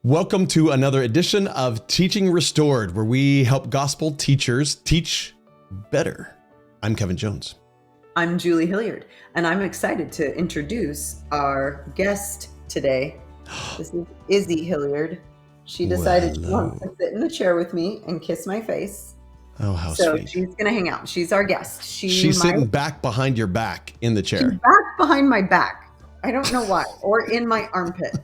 Welcome to another edition of Teaching Restored, where we help gospel teachers teach better. I'm Kevin Jones. I'm Julie Hilliard, and I'm excited to introduce our guest today. This is Izzy Hilliard. She decided she wants to sit in the chair with me and kiss my face. Oh, how so sweet. She's going to hang out. She's our guest. She's sitting back behind your back in the chair. She's back behind my back. I don't know why, or in my armpit.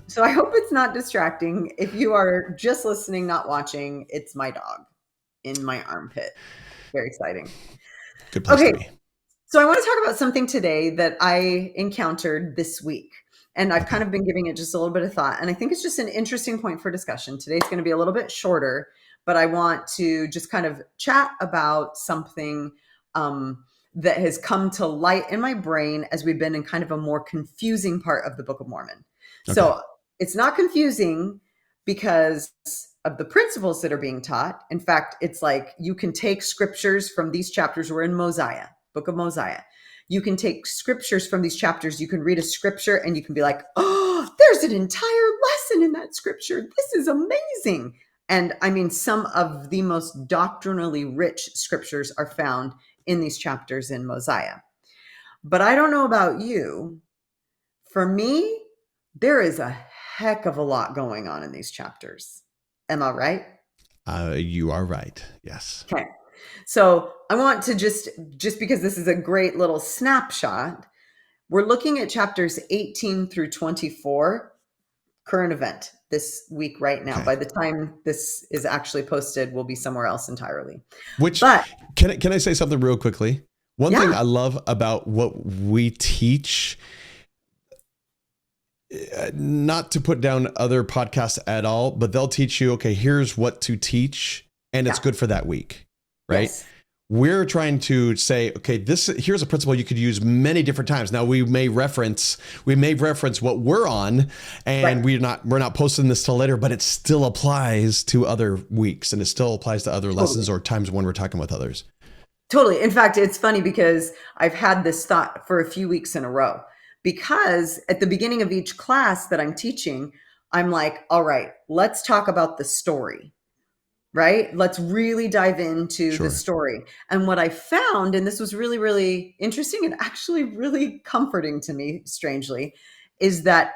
So I hope it's not distracting. If you are just listening, not watching, it's my dog in my armpit. Very exciting. Good place to be. So I want to talk about something today that I encountered this week. And I've kind of been giving it just a little bit of thought. And I think it's just an interesting point for discussion. Today's going to be a little bit shorter, but I want to just kind of chat about something that has come to light in my brain as we've been in kind of a more confusing part of the Book of Mormon. Okay. So it's not confusing because of the principles that are being taught. In fact, it's like you can take scriptures from these chapters. We're in Mosiah, Book of Mosiah. You can take scriptures from these chapters. You can read a scripture and you can be like, oh, there's an entire lesson in that scripture. This is amazing. And I mean, some of the most doctrinally rich scriptures are found in these chapters in Mosiah. But I don't know about you. For me, there is a heck of a lot going on in these chapters. Am I right? You are right. Yes. Okay. So I want to just because this is a great little snapshot, we're looking at chapters 18 through 24, current event this week right now. Okay. By the time this is actually posted, we'll be somewhere else entirely. Can I say something real quickly? One thing I love about what we teach, not to put down other podcasts at all, but they'll teach you, okay, here's what to teach, and it's good for that week, right? Yes. We're trying to say, okay, here's a principle you could use many different times. Now we may reference what we're on, and we're not posting this till later, but it still applies to other weeks, and it still applies to other lessons or times when we're talking with others. Totally. In fact, it's funny because I've had this thought for a few weeks in a row. Because at the beginning of each class that I'm teaching, I'm like, all right, let's talk about the story, right? Let's really dive into the story. And what I found, and this was really, really interesting and actually really comforting to me, strangely, is that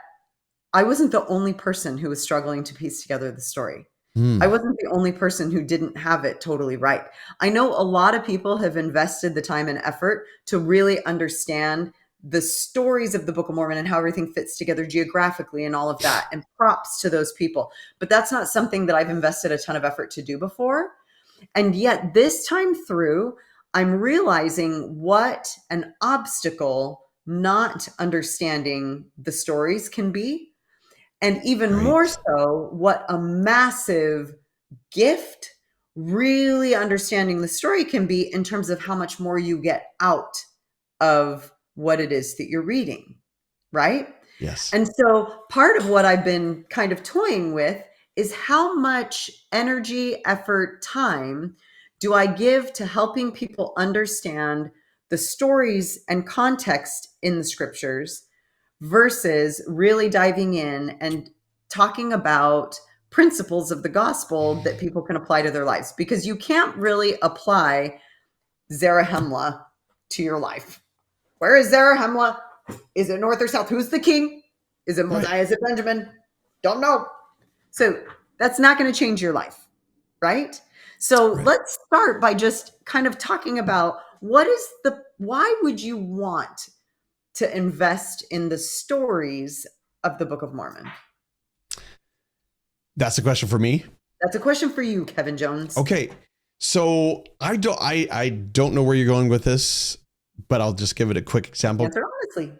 I wasn't the only person who was struggling to piece together the story. I wasn't the only person who didn't have it totally right. I know a lot of people have invested the time and effort to really understand the stories of the Book of Mormon and how everything fits together geographically and all of that. And props to those people. But that's not something that I've invested a ton of effort to do before. And yet this time through, I'm realizing what an obstacle not understanding the stories can be. And even more so, what a massive gift really understanding the story can be in terms of how much more you get out of what it is that you're reading, right? Yes. And so part of what I've been kind of toying with is how much energy, effort, time do I give to helping people understand the stories and context in the scriptures versus really diving in and talking about principles of the gospel that people can apply to their lives. Because you can't really apply Zarahemla to your life. Where is Zarahemla? Is it north or south? Who's the king? Is it Mosiah? Is it Benjamin? Don't know. So that's not going to change your life, right? So let's start by just kind of talking about why would you want to invest in the stories of the Book of Mormon? That's a question for me. That's a question for you, Kevin Jones. Okay. So I don't know where you're going with this, but I'll just give it a quick example. Answer honestly.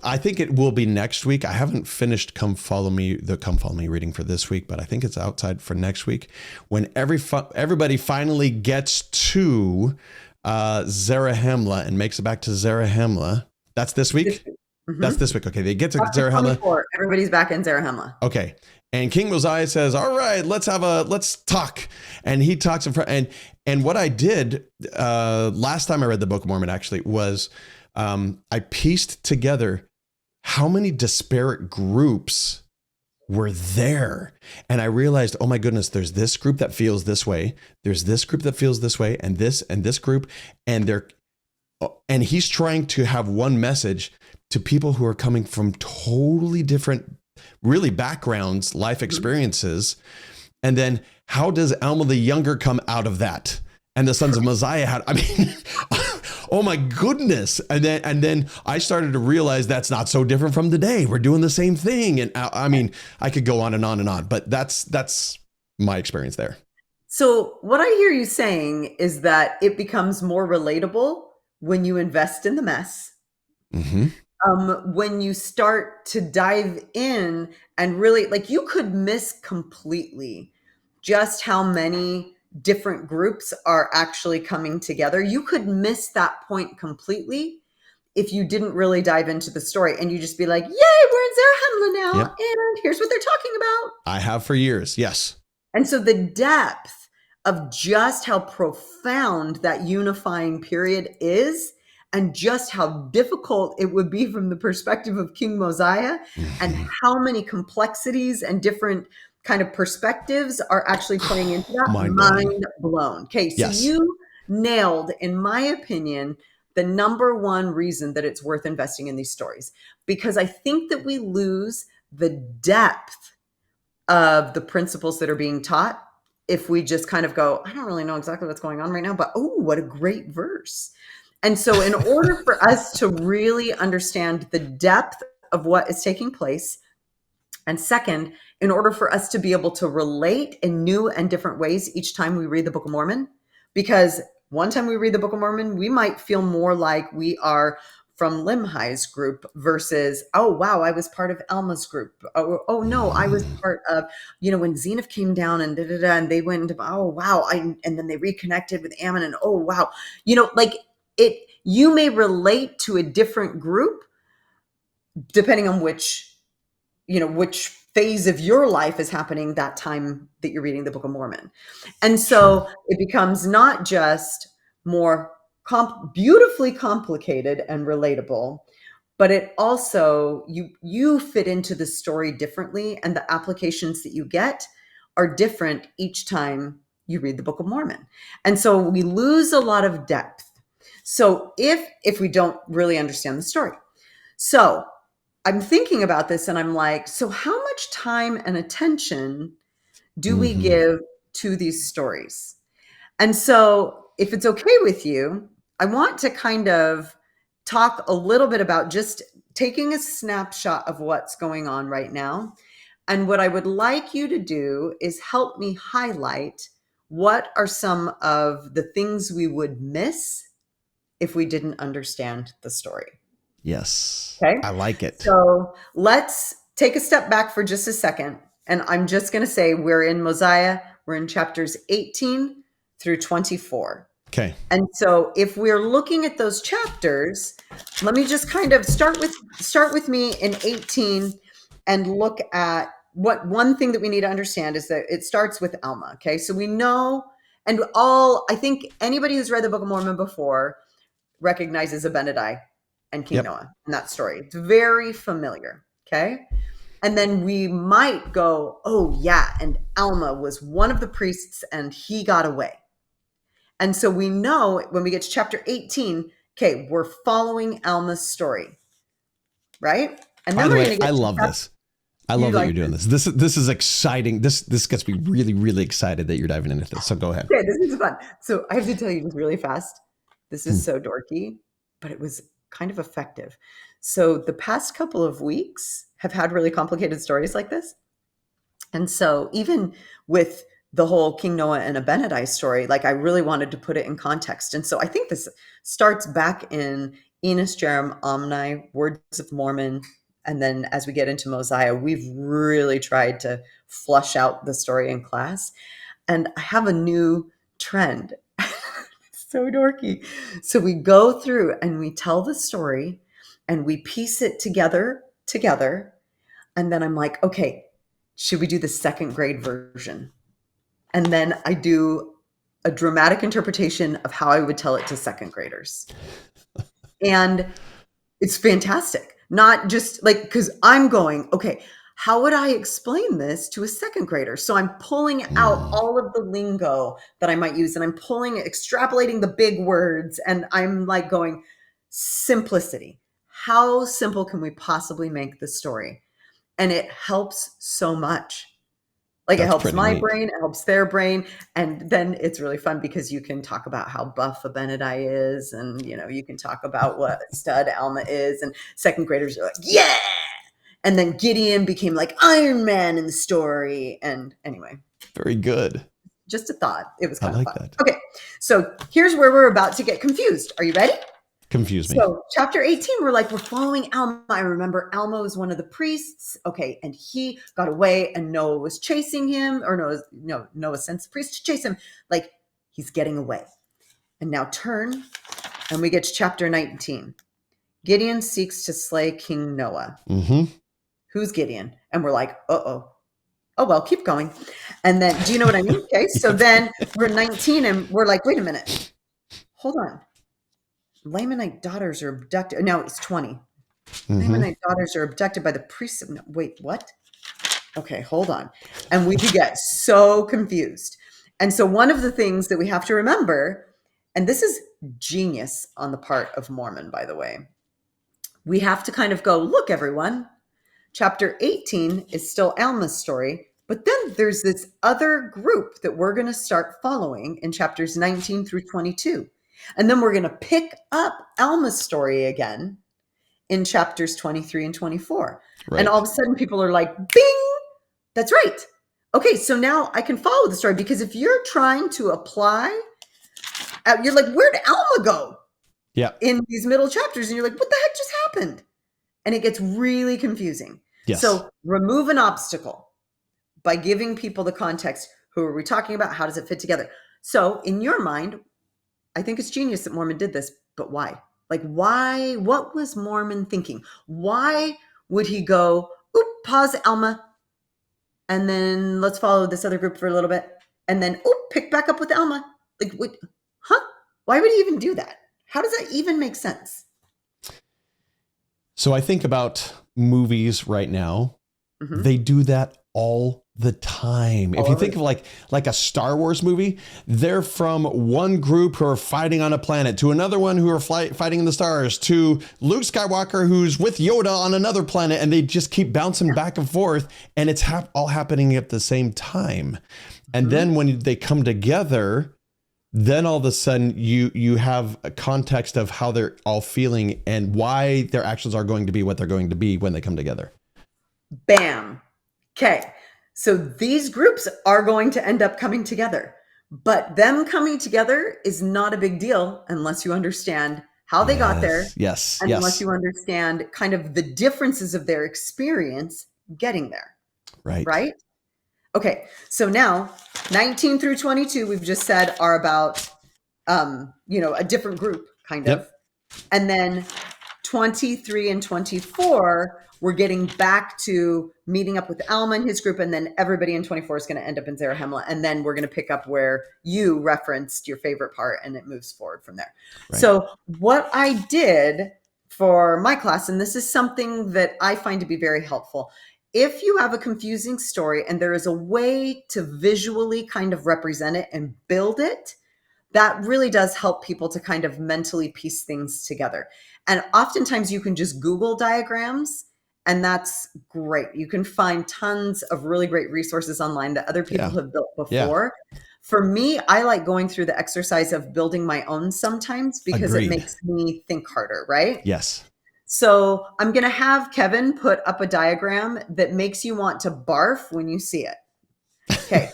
I think it will be next week. I haven't finished Come Follow Me reading for this week, but I think it's outside for next week when everybody finally gets to Zarahemla and makes it back to Zarahemla. That's this week? That's this week. Okay, they get to Zarahemla. Everybody's back in Zarahemla. Okay. And King Mosiah says, all right, let's talk. And he talks in front. And what I did last time I read the Book of Mormon actually was I pieced together how many disparate groups were there. And I realized, oh my goodness, there's this group that feels this way. There's this group that feels this way, and this group. And he's trying to have one message to people who are coming from totally different, really backgrounds, life experiences. And then how does Alma the Younger come out of that? And the sons of Mosiah had, I mean, oh my goodness. And then I started to realize that's not so different from today. We're doing the same thing. And I mean, I could go on and on and on, but that's my experience there. So what I hear you saying is that it becomes more relatable when you invest in the mess. Mm-hmm. When you start to dive in and really, like, you could miss completely just how many different groups are actually coming together. You could miss that point completely if you didn't really dive into the story, and you just be like, yay, we're in Zarahemla now. Yep. And here's what they're talking about. I have for years. Yes. And so the depth of just how profound that unifying period is, and just how difficult it would be from the perspective of King Mosiah, and how many complexities and different kind of perspectives are actually playing into that. Mind blown. Okay, so yes. You nailed, in my opinion, the number one reason that it's worth investing in these stories, because I think that we lose the depth of the principles that are being taught if we just kind of go, I don't really know exactly what's going on right now, but oh, what a great verse. And so in order for us to really understand the depth of what is taking place, and second, in order for us to be able to relate in new and different ways each time we read the Book of Mormon, because one time we read the Book of Mormon, we might feel more like we are from Limhi's group versus, oh, wow, I was part of Alma's group. Oh no, I was part of, when Zenith came down and and they went, oh, wow. And then they reconnected with Ammon, and oh, wow. You may relate to a different group depending on which phase of your life is happening that time that you're reading the Book of Mormon. And so it becomes not just more beautifully complicated and relatable, but it also, you fit into the story differently, and the applications that you get are different each time you read the Book of Mormon. And so we lose a lot of depth. So if we don't really understand the story. So I'm thinking about this and I'm like, so how much time and attention do we give to these stories? And so if it's okay with you, I want to kind of talk a little bit about just taking a snapshot of what's going on right now. And what I would like you to do is help me highlight what are some of the things we would miss if we didn't understand the story. Yes. Okay. I like it. So let's take a step back for just a second. And I'm just going to say we're in Mosiah. We're in chapters 18 through 24. Okay. And so if we're looking at those chapters, let me just kind of start with me in 18 and look at what one thing that we need to understand is that it starts with Alma. Okay. So we know, and I think anybody who's read the Book of Mormon before recognizes Abinadi and King Noah in that story. It's very familiar. Okay. And then we might go, oh yeah, and Alma was one of the priests and he got away. And so we know when we get to chapter 18, okay, we're following Alma's story, right? And then by the way, I love this. I love that you're doing this. This is exciting. This gets me really, really excited that you're diving into this. So go ahead. Okay, this is fun. So I have to tell you just really fast. This is so dorky, but it was kind of effective. So the past couple of weeks have had really complicated stories like this. And so even with the whole King Noah and Abinadi story, like I really wanted to put it in context. And so I think this starts back in Enos, Jerem, Omni, Words of Mormon. And then as we get into Mosiah, we've really tried to flush out the story in class. And I have a new trend. So dorky. So we go through and we tell the story and we piece it together. And then I'm like, okay, should we do the second grade version? And then I do a dramatic interpretation of how I would tell it to second graders. And it's fantastic. Not just like, because I'm going, okay, how would I explain this to a second grader? So I'm pulling out Mm. all of the lingo that I might use, and I'm extrapolating the big words, and I'm like going, simplicity. How simple can we possibly make the story? And it helps so much. Like, it That's helps pretty my neat. brain, it helps their brain. And then it's really fun because you can talk about how buff Abinadi is, and you can talk about what stud Alma is, and second graders are like, yeah. And then Gideon became like Iron Man in the story. And anyway, Very good. just a thought. It was I kind of like fun. that. Okay, so here's where we're about to get confused. Are you ready? Confuse me. So chapter 18, we're following Alma. I remember Alma was one of the priests. Okay, and he got away, and Noah was chasing him, or Noah sends the priest to chase him. Like, he's getting away. And now turn, and we get to chapter 19. Gideon seeks to slay King Noah. Mm-hmm. Who's Gideon? And we're like, uh-oh. Oh, well, keep going. And then, do you know what I mean? Okay, so then we're 19, and we're like, wait a minute. Hold on. Lamanite daughters are abducted. Now it's 20. Mm-hmm. Lamanite daughters are abducted by the priests. No, wait, what? Okay, hold on. And we could get so confused. And so one of the things that we have to remember, and this is genius on the part of Mormon, by the way, we have to kind of go, look, everyone, chapter 18 is still Alma's story, but then there's this other group that we're going to start following in chapters 19 through 22. And then we're going to pick up Alma's story again in chapters 23 and 24. Right. And all of a sudden people are like, bing, that's right. Okay, so now I can follow the story, because if you're trying to apply, you're like, where'd Alma go? Yeah. In these middle chapters, and you're like, what the heck just happened? And it gets really confusing. Yes. So remove an obstacle by giving people the context. Who are we talking about? How does it fit together? So in your mind, I think it's genius that Mormon did this, but why? Like, why? What was Mormon thinking? Why would he go, oop, pause Alma, and then let's follow this other group for a little bit, and then, oop, pick back up with Alma? Like, what? Huh? Why would he even do that? How does that even make sense? So I think about movies right now. Mm-hmm. They do that all the time. If you think of like a Star Wars movie, they're from one group who are fighting on a planet to another one who are fighting in the stars to Luke Skywalker who's with Yoda on another planet, and they just keep bouncing back and forth, and it's all happening at the same time. And then when they come together, then all of a sudden you have a context of how they're all feeling and why their actions are going to be what they're going to be when they come together. Bam. Okay. So these groups are going to end up coming together, but them coming together is not a big deal unless you understand how they got there. Yes. And unless you understand kind of the differences of their experience getting there. Right. Right? Okay. So now 19 through 22, we've just said, are about, a different group kind of. And then 23 and 24, we're getting back to meeting up with Alma and his group, and then everybody in 24 is going to end up in Zarahemla, and then we're going to pick up where you referenced your favorite part, and it moves forward from there. Right. So what I did for my class, and this is something that I find to be very helpful, if you have a confusing story and there is a way to visually kind of represent it and build it, that really does help people to kind of mentally piece things together. And oftentimes you can just Google diagrams, and that's great. You can find tons of really great resources online that other people have built before. Yeah. For me, I like going through the exercise of building my own sometimes, because it makes me think harder, right? Yes. So I'm going to have Kevin put up a diagram that makes you want to barf when you see it. Okay.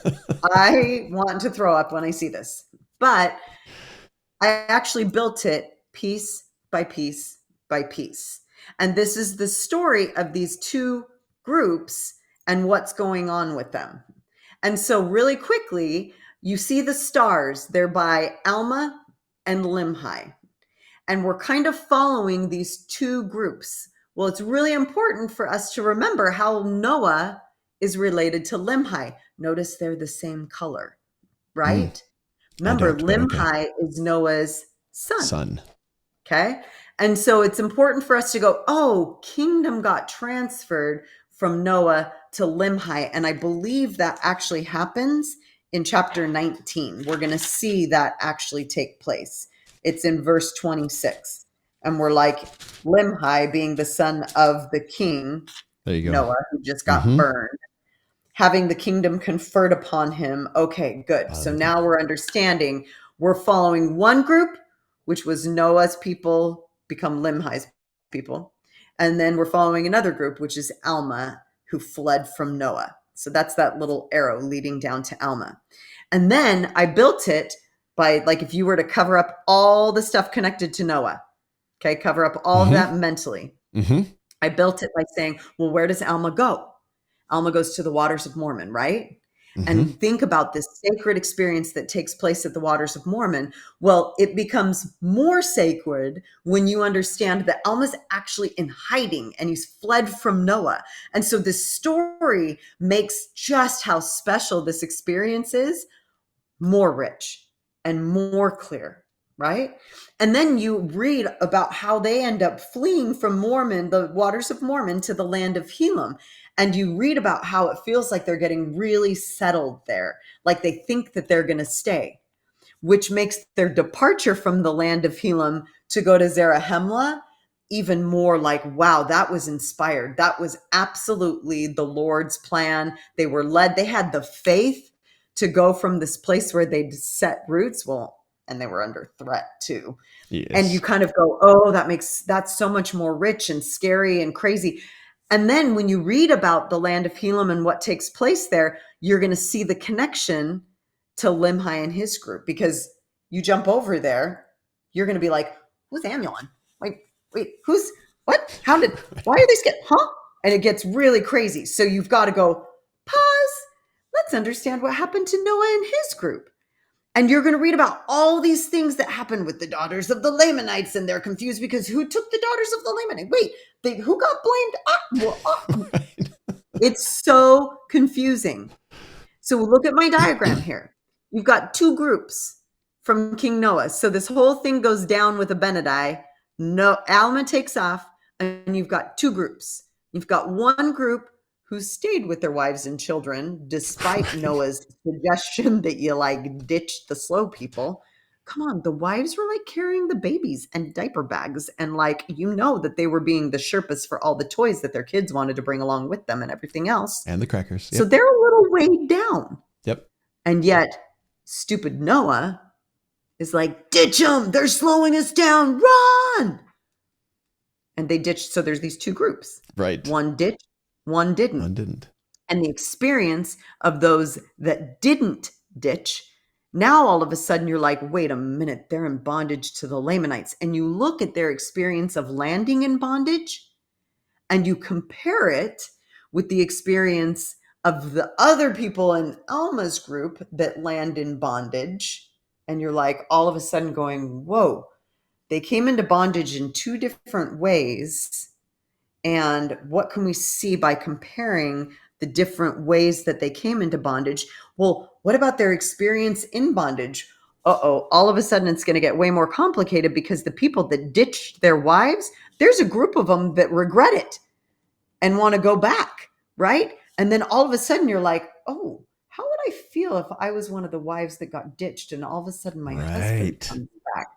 I want to throw up when I see this, but I actually built it piece by piece by piece. And this is the story of these two groups and what's going on with them. And so really quickly, you see the stars. They're by Alma and Limhi. And we're kind of following these two groups. Well, it's really important for us to remember how Noah is related to Limhi. Notice they're the same color, right? Remember, Limhi is Noah's son. Okay. And so it's important for us to go, oh, kingdom got transferred from Noah to Limhi. And I believe that actually happens in chapter 19. We're going to see that actually take place. It's in verse 26. And we're like, Limhi being the son of the king, There you go. Noah, who just got Mm-hmm. burned, having the kingdom conferred upon him. Okay, good. So now we're understanding we're following one group, which was Noah's people become Limhi's people. And then we're following another group, which is Alma, who fled from Noah. So that's that little arrow leading down to Alma. And then I built it by, like, if you were to cover up all the stuff connected to Noah, okay, cover up all of that mentally. I built it by saying, well, where does Alma go? Alma goes to the waters of Mormon, right? And think about this sacred experience that takes place at the waters of Mormon. Well, it becomes more sacred when you understand that Alma's actually in hiding and he's fled from Noah. And so this story makes just how special this experience is more rich and more clear, right? And then you read about how they end up fleeing from Mormon, the waters of Mormon, to the land of Helam. And you read about how it feels like they're getting really settled there, like they think that they're going to stay, which makes their departure from the land of Helam to go to Zarahemla even more like, wow, that was inspired. That was absolutely the Lord's plan. They were led, they had the faith to go from this place where they'd set roots. Well, and they were under threat too. Yes. And you kind of go, oh, that's so much more rich and scary and crazy. And then when you read about the land of Helam and what takes place there, you're going to see the connection to Limhi and his group, because you jump over there, you're going to be like, who's Amulon? Wait, who's, what? Why are they scared? Huh? And it gets really crazy. So you've got to go, pause. Let's understand what happened to Noah and his group. And you're going to read about all these things that happened with the daughters of the Lamanites, and they're confused because who took the daughters of the Lamanites? Wait, who got blamed? Right. It's so confusing. So look at my diagram here. You've got two groups from King Noah. So this whole thing goes down with Abinadi. No, Alma takes off, and you've got two groups. You've got one group who stayed with their wives and children, despite Noah's suggestion that you like ditch the slow people. Come on, the wives were like carrying the babies and diaper bags, and like, you know, that they were being the Sherpas for all the toys that their kids wanted to bring along with them and everything else. And the crackers. Yep. So they're a little weighed down. Yep. And yet, stupid Noah is like, ditch them. They're slowing us down. Run. And they ditched. So there's these two groups. Right. One ditched, one didn't. One didn't. And the experience of those that didn't ditch, now all of a sudden you're like, wait a minute, they're in bondage to the Lamanites. And you look at their experience of landing in bondage and you compare it with the experience of the other people in Alma's group that land in bondage. And you're like, all of a sudden going, whoa, they came into bondage in two different ways. And what can we see by comparing the different ways that they came into bondage? Well, what about their experience in bondage? All of a sudden it's going to get way more complicated, because the people that ditched their wives, there's a group of them that regret it and want to go back, right? And then all of a sudden you're like, oh, how would I feel if I was one of the wives that got ditched and all of a sudden my husband comes back?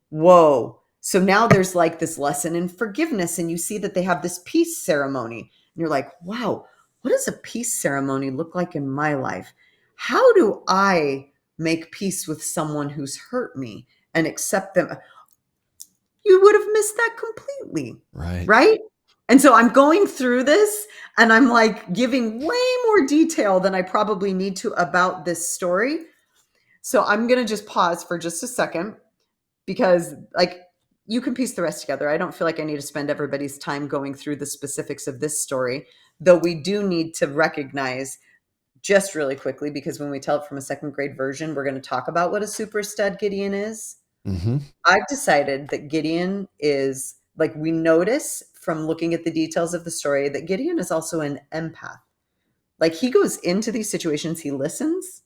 Whoa. So now there's like this lesson in forgiveness, and you see that they have this peace ceremony. And you're like, wow, what does a peace ceremony look like in my life? How do I make peace with someone who's hurt me and accept them? You would have missed that completely. Right? And so I'm going through this and I'm like giving way more detail than I probably need to about this story. So I'm going to just pause for just a second, because like you can piece the rest together. I don't feel like I need to spend everybody's time going through the specifics of this story, though we do need to recognize just really quickly, because when we tell it from a second grade version, we're going to talk about what a super stud Gideon is. Mm-hmm. I've decided that Gideon is, like, we notice from looking at the details of the story that Gideon is also an empath. Like, he goes into these situations, he listens,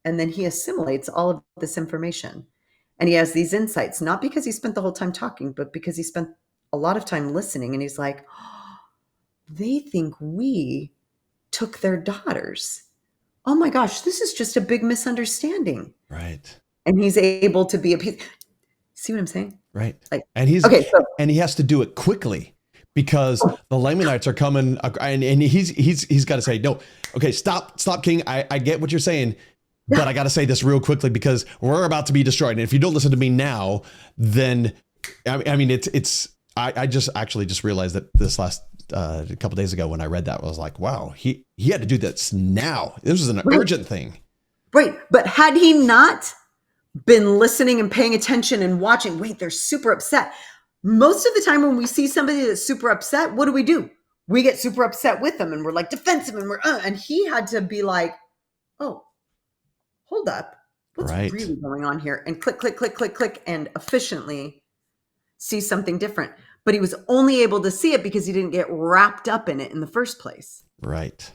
and then he assimilates all of this information. And he has these insights, not because he spent the whole time talking, but because he spent a lot of time listening. And he's like, oh, they think we took their daughters. Oh my gosh, this is just a big misunderstanding. Right. And he's able to be appeased. See what I'm saying? Right. Like, And okay, so he has to do it quickly because the Lamanites are coming, and he's got to say, no, okay, stop, King. I get what you're saying, but I got to say this real quickly because we're about to be destroyed. And if you don't listen to me now, then I mean, I just actually just realized that this last a couple days ago when I read that, I was like, wow, he had to do this now. This was an urgent thing. Right. But had he not been listening and paying attention and watching, wait, they're super upset. Most of the time when we see somebody that's super upset, what do? We get super upset with them and we're like defensive and and he had to be like, oh, hold up. What's really going on here? And click, click, click, click, click, and efficiently see something different. But he was only able to see it because he didn't get wrapped up in it in the first place. Right.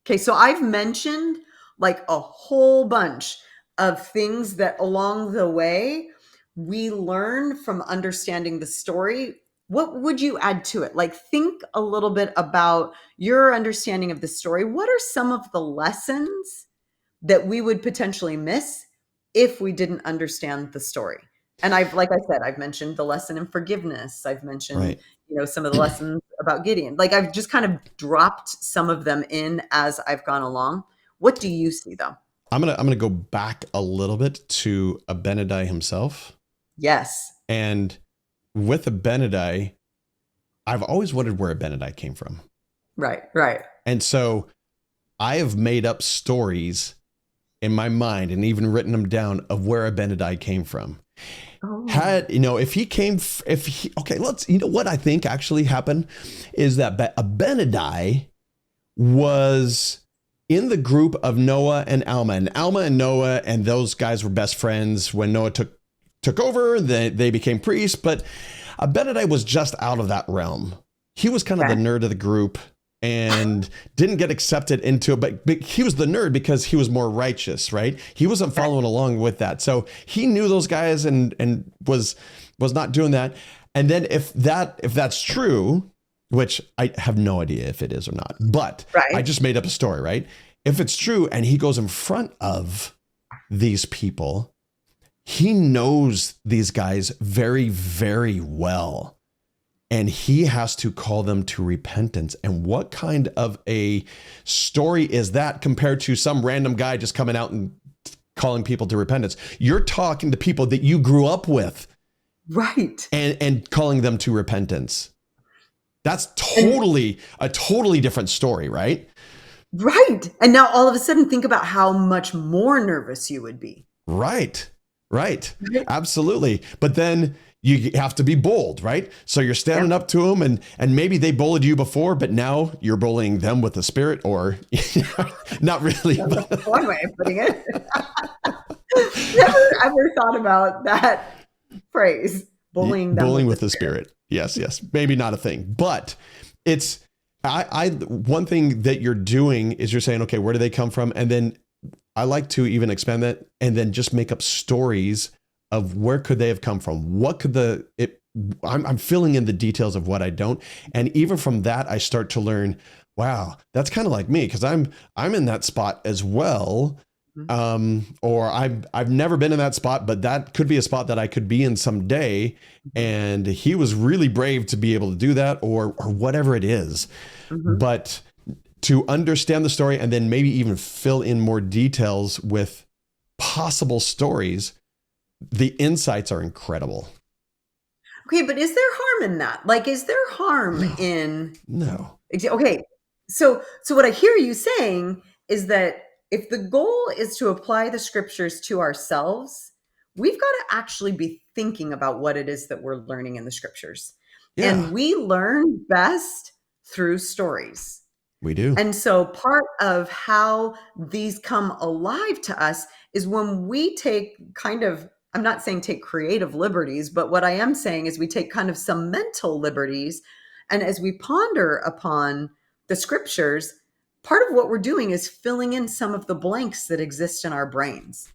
Okay, so I've mentioned like a whole bunch of things that along the way we learn from understanding the story. What would you add to it? Like, think a little bit about your understanding of the story. What are some of the lessons that we would potentially miss if we didn't understand the story? And like I said, I've mentioned the lesson in forgiveness. I've mentioned, some of the lessons about Gideon. Like, I've just kind of dropped some of them in as I've gone along. What do you see though? I'm gonna go back a little bit to Abinadi himself. Yes. And with Abinadi, I've always wondered where Abinadi came from. Right. And so I have made up stories in my mind and even written them down of where Abinadi came from. Oh. What I think actually happened is that Abinadi was in the group of Noah and Alma, and Alma and Noah and those guys were best friends. When Noah took over, they became priests, but Abinadi was just out of that realm. He was kind of the nerd of the group and didn't get accepted into it, but he was the nerd because he was more righteous, right? He wasn't following along with that. So he knew those guys and was not doing that. And then if that's true, which I have no idea if it is or not, but I just made up a story, right? If it's true and he goes in front of these people, he knows these guys very, very well. And he has to call them to repentance. And what kind of a story is that compared to some random guy just coming out and calling people to repentance? You're talking to people that you grew up with. Right. And calling them to repentance. That's a totally different story, right? Right. And now all of a sudden think about how much more nervous you would be. Right. Absolutely. But then you have to be bold, right? So you're standing up to them and maybe they bullied you before, but now you're bullying them with the Spirit, or not really. That's one way of putting it. Never ever thought about that phrase, bullying with the Spirit. Yes. Maybe not a thing, but it's, one thing that you're doing is you're saying, okay, where do they come from? And then I like to even expand that and then just make up stories of where could they have come from? What could I'm filling in the details of what I don't. And even from that, I start to learn, wow, that's kind of like me. Cause I'm in that spot as well. Or I've never been in that spot, but that could be a spot that I could be in someday. And he was really brave to be able to do that or whatever it is. But to understand the story and then maybe even fill in more details with possible stories, the insights are incredible. Okay, but is there harm in that? Like, is there harm in... No. Okay, so what I hear you saying is that if the goal is to apply the scriptures to ourselves, we've got to actually be thinking about what it is that we're learning in the scriptures. Yeah. And we learn best through stories. We do. And so part of how these come alive to us is when we take kind of, I'm not saying take creative liberties, but what I am saying is we take kind of some mental liberties. And as we ponder upon the scriptures, part of what we're doing is filling in some of the blanks that exist in our brains.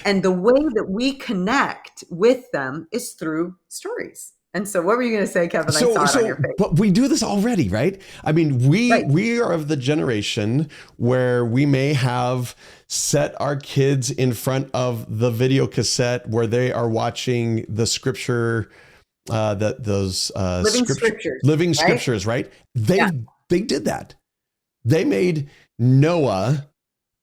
And the way that we connect with them is through stories. And so what were you going to say, Kevin? I So, saw it on your so, face. but we do this already, right? I mean, Right. we are of the generation where we may have set our kids in front of the video cassette where they are watching the scripture, those Living scriptures, living right? scriptures, right? Yeah. They did that. They made Noah,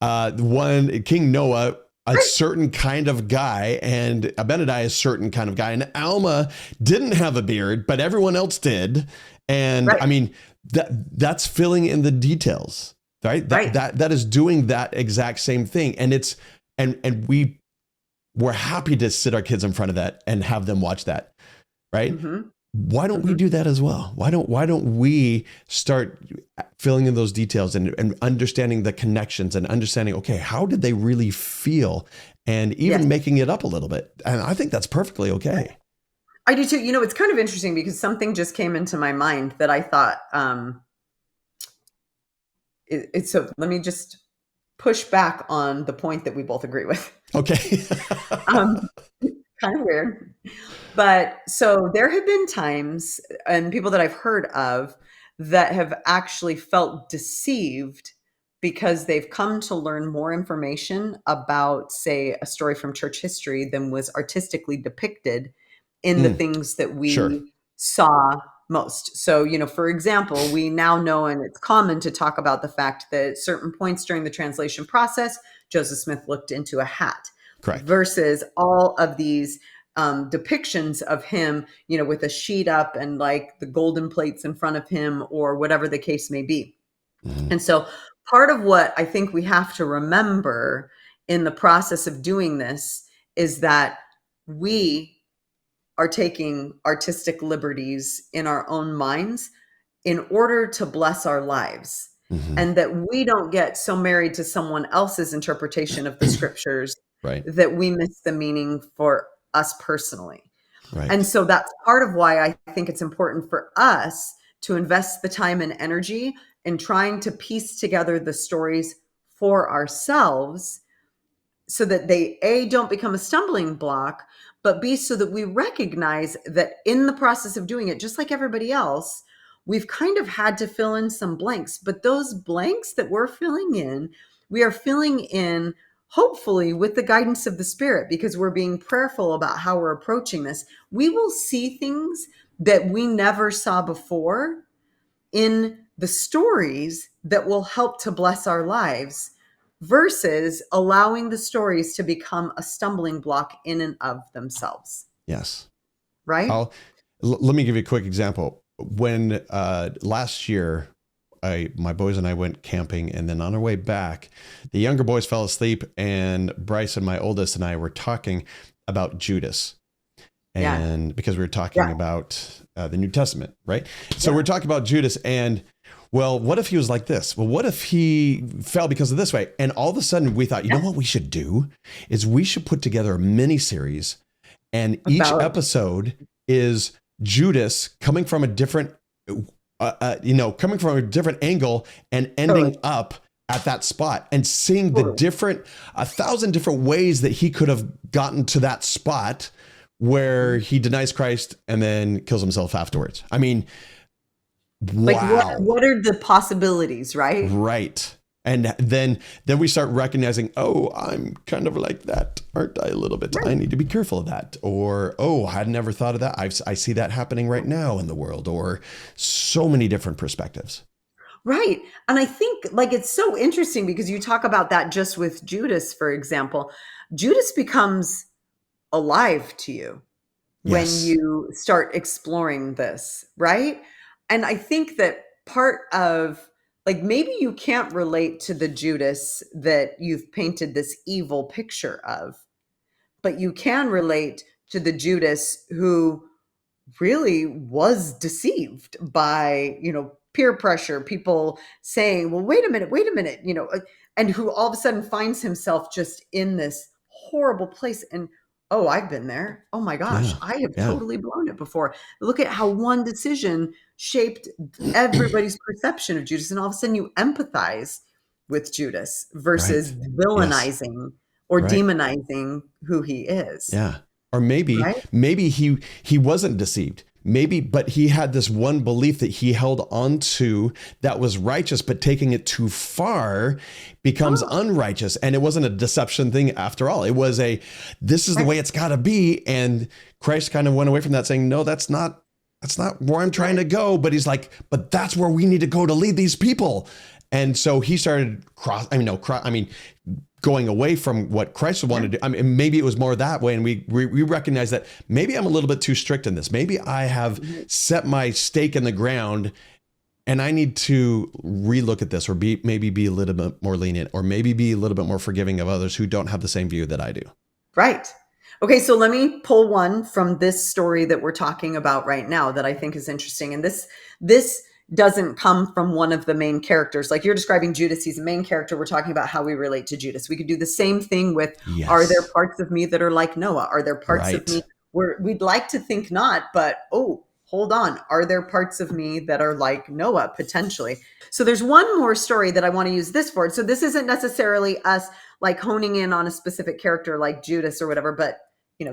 King Noah, a Right. certain kind of guy, and Abinadi a certain kind of guy, and Alma didn't have a beard, but everyone else did. And Right. I mean, that's filling in the details, right? Right. That is doing that exact same thing, and it's and we're happy to sit our kids in front of that and have them watch that, right? Mm-hmm. Why don't we Mm-hmm. do that as well? Why don't we start filling in those details and understanding the connections and understanding, okay, how did they really feel, and even Yes. making it up a little bit? And I think that's perfectly okay. I do too. You know, it's kind of interesting because something just came into my mind that I thought, it's so let me just push back on the point that we both agree with. Okay. Um, kind of weird. But so there have been times and people that I've heard of that have actually felt deceived because they've come to learn more information about, say, a story from church history than was artistically depicted in the things that Sure. we saw most. So, you know, for example, we now know, and it's common to talk about the fact that at certain points during the translation process, Joseph Smith looked into a hat Correct. versus all of these depictions of him, you know, with a sheet up and like the golden plates in front of him or whatever the case may be. Mhm. And so part of what I think we have to remember in the process of doing this is that we are taking artistic liberties in our own minds in order to bless our lives. Mhm. And that we don't get so married to someone else's interpretation of the scriptures Right. that we miss the meaning for us personally. And Right. so that's part of why I think it's important for us to invest the time and energy in trying to piece together the stories for ourselves so that they A, don't become a stumbling block, but B, so that we recognize that in the process of doing it, just like everybody else, we've kind of had to fill in some blanks. But those blanks that we're filling in, we are filling in hopefully with the guidance of the Spirit because we're being prayerful about how we're approaching this. We will see things that we never saw before in the stories that will help to bless our lives versus allowing the stories to become a stumbling block in and of themselves. Yes. Right? Let me give you a quick example. When last year, my boys and I went camping, and then on our way back, the younger boys fell asleep, and Bryce and my oldest and I were talking about Judas. Yeah. And because we were talking Yeah. about the New Testament, right? So Yeah. we're talking about Judas, and well, what if he was like this? Well, what if he fell because of this way? And all of a sudden we thought, you know what we should do is we should put together a mini series, and each About episode is Judas coming from a different, coming from a different angle and ending totally. up at that spot and seeing the Totally. different, 1,000 different ways that he could have gotten to that spot where he denies Christ and then kills himself afterwards. I mean, Like wow. what are the possibilities, right? Right. And then we start recognizing, oh, I'm kind of like that, aren't I, a little bit? Right. I need to be careful of that. Or, oh, I never thought of that. I see that happening right now in the world. Or so many different perspectives. Right. And I think like it's so interesting because you talk about that just with Judas, for example. Judas becomes alive to you when Yes. you start exploring this, right? And I think that part of like maybe you can't relate to the Judas that you've painted this evil picture of, but you can relate to the Judas who really was deceived by, you know, peer pressure, people saying, well, wait a minute, you know, and who all of a sudden finds himself just in this horrible place. And oh, I've been there. Oh my gosh, Yeah. I have Yeah. totally blown it before. Look at how one decision shaped everybody's perception of Judas. And all of a sudden you empathize with Judas versus Right. Yes. villainizing or Right. demonizing who he is. Yeah. Or maybe Right? he wasn't deceived. Maybe, but he had this one belief that he held on to that was righteous, but taking it too far becomes Oh, unrighteous. And it wasn't a deception thing after all. It was this is the right, way it's got to be. And Christ kind of went away from that saying, no, that's not where I'm trying right. to go. But he's like, but that's where we need to go to lead these people. And so he started going away from what Christ wanted to do. I mean, maybe it was more that way. And we recognize that maybe I'm a little bit too strict in this. Maybe I have Mhm. set my stake in the ground and I need to relook at this, or maybe be a little bit more lenient, or maybe be a little bit more forgiving of others who don't have the same view that I do. Right. Okay, so let me pull one from this story that we're talking about right now that I think is interesting. And this doesn't come from one of the main characters. Like you're describing Judas, he's a main character. We're talking about how we relate to Judas. We could do the same thing with, are there Yes. parts of me that are like Noah? Are there parts of me Right. where we'd like to think not, but oh, hold on. Are there parts of me that are like Noah potentially? So there's one more story that I want to use this for. So this isn't necessarily us like honing in on a specific character like Judas or whatever, but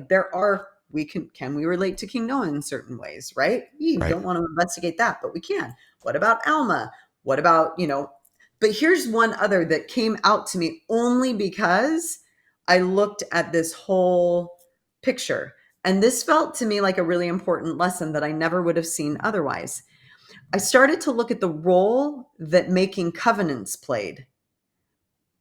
there are, can we relate to King Noah in certain ways, right? You Right. don't want to investigate that, but we can. What about Alma? What about, but here's one other that came out to me only because I looked at this whole picture. And this felt to me like a really important lesson that I never would have seen otherwise. I started to look at the role that making covenants played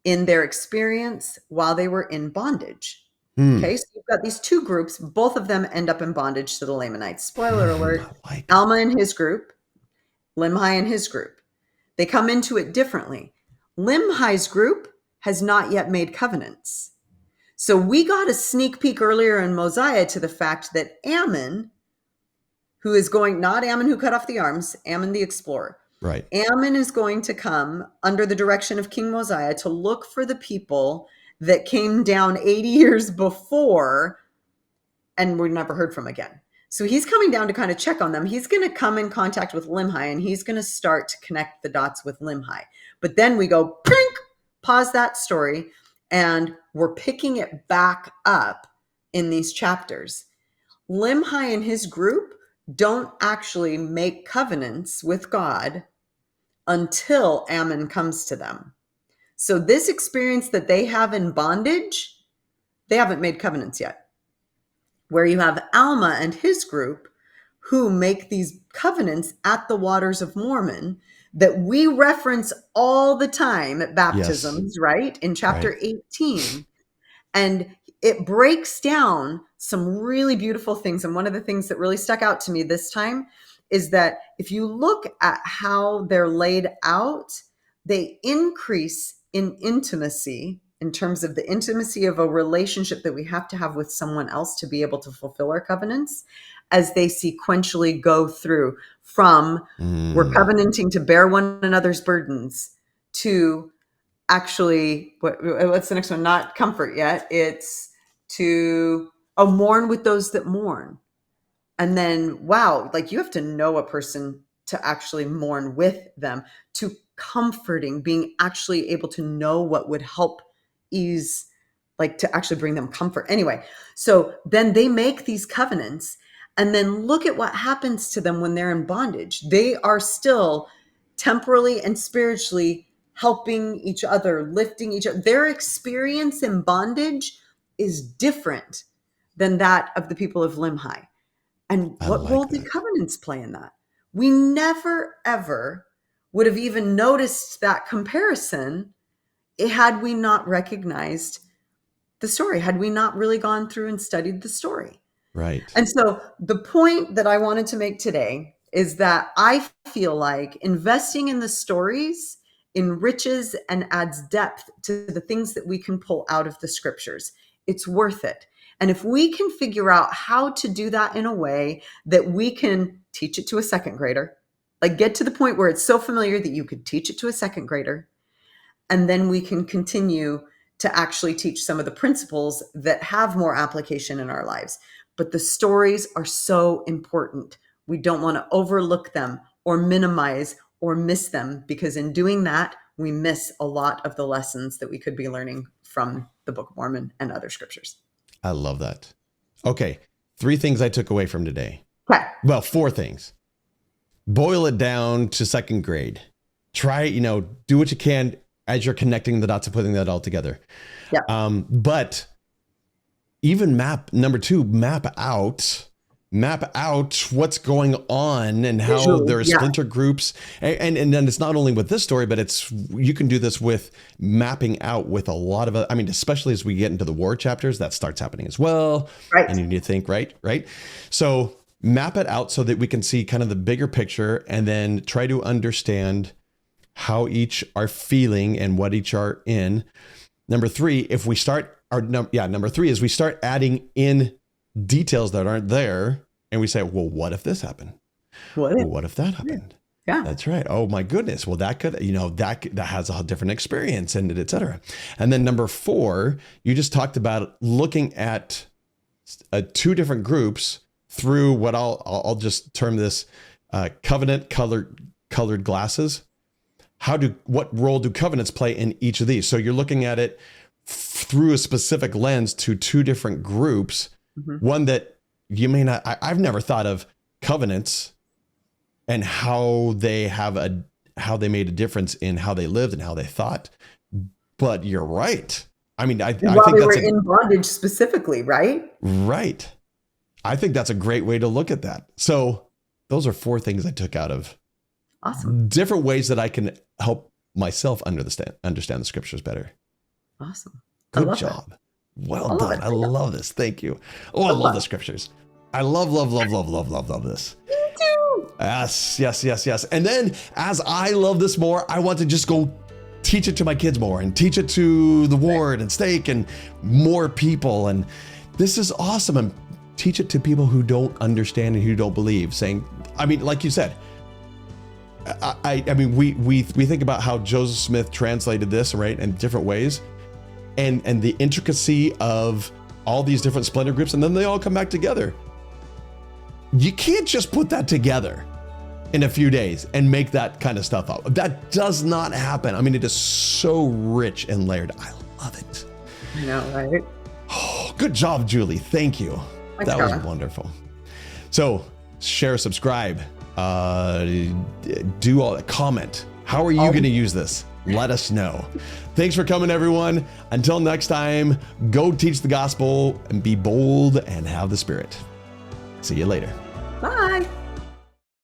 in their experience while they were in bondage. Hmm. Okay, so you've got these two groups. Both of them end up in bondage to the Lamanites. Spoiler alert, I like it. Alma and his group, Limhi and his group. They come into it differently. Limhi's group has not yet made covenants. So we got a sneak peek earlier in Mosiah to the fact that Ammon, who is going, not Ammon who cut off the arms, Ammon the explorer, Right. Ammon is going to come under the direction of King Mosiah to look for the people that came down 80 years before and were never heard from again. So he's coming down to kind of check on them. He's going to come in contact with Limhi and he's going to start to connect the dots with Limhi. But then we go, pink, pause that story, and we're picking it back up in these chapters. Limhi and his group don't actually make covenants with God until Ammon comes to them. So this experience that they have in bondage, they haven't made covenants yet. Where you have Alma and his group who make these covenants at the waters of Mormon that we reference all the time at Yes. baptisms, right? In Right. chapter 18. And it breaks down some really beautiful things. And one of the things that really stuck out to me this time is that if you look at how they're laid out, they increase in intimacy in terms of the intimacy of a relationship that we have to have with someone else to be able to fulfill our covenants as they sequentially go through from we're Mm. covenanting to bear one another's burdens to actually what's the next one, not comfort yet, it's to mourn with those that mourn. And then wow, like you have to know a person to actually mourn with them, to comforting, being actually able to know what would help ease, like to actually bring them comfort anyway. So then they make these covenants, and then look at what happens to them when they're in bondage. They are still temporally and spiritually helping each other, lifting each other. Their experience in bondage is different than that of the people of Limhi. And I what role like did that. covenants play in that? We never, ever would have even noticed that comparison had we not recognized the story, had we not really gone through and studied the story. Right. And so the point that I wanted to make today is that I feel like investing in the stories enriches and adds depth to the things that we can pull out of the scriptures. It's worth it. And if we can figure out how to do that in a way that we can teach it to a second grader, like get to the point where it's so familiar that you could teach it to a second grader, and then we can continue to actually teach some of the principles that have more application in our lives. But the stories are so important. We don't want to overlook them or minimize or miss them, because in doing that, we miss a lot of the lessons that we could be learning from the Book of Mormon and other scriptures. I love that. Okay. 3 things I took away from today. Okay. Well, 4 things. Boil it down to 2nd grade. Try, do what you can as you're connecting the dots and putting that all together. Yeah. But even number 2, map out what's going on and how Visually, there are yeah. splinter groups. And then it's not only with this story, but you can do this with mapping out with a lot of, especially as we get into the war chapters, that starts happening as well. Right. And you need to think, right? So map it out so that we can see kind of the bigger picture, and then try to understand how each are feeling and what each are in. Number 3, number 3 is we start adding in details that aren't there, and we say, well, what if this happened? What if that happened? Yeah. That's right. Oh my goodness. Well, that could, that has a different experience, and et cetera. And then number 4, you just talked about looking at 2 different groups through what I'll just term this covenant colored glasses. What role do covenants play in each of these? So you're looking at it through a specific lens to 2 different groups. Mm-hmm. One that you may not, I've never thought of covenants and how they made a difference in how they lived and how they thought. But you're right. I think they were in bondage specifically, right? Right. I think that's a great way to look at that. So those are 4 things I took out of awesome different ways that I can help myself understand the scriptures better. Awesome. Good job. That. Well done. I love this. Thank you. Oh, I love the scriptures. I love this. Me too. Yes. And then as I love this more, I want to just go teach it to my kids more, and teach it to the ward and stake and more people. And this is awesome. And teach it to people who don't understand and who don't believe, saying, like you said, we think about how Joseph Smith translated this, right, in different ways, and the intricacy of all these different splinter groups, and then they all come back together. You can't just put that together in a few days and make that kind of stuff up. That does not happen. It is so rich and layered. I love it. I know, right? Oh, good job, Julie. Thank you. That was wonderful. So share, subscribe, do all that, comment. How are you going to use this? Let us know. Thanks for coming, everyone. Until next time, go teach the gospel and be bold and have the Spirit. See you later.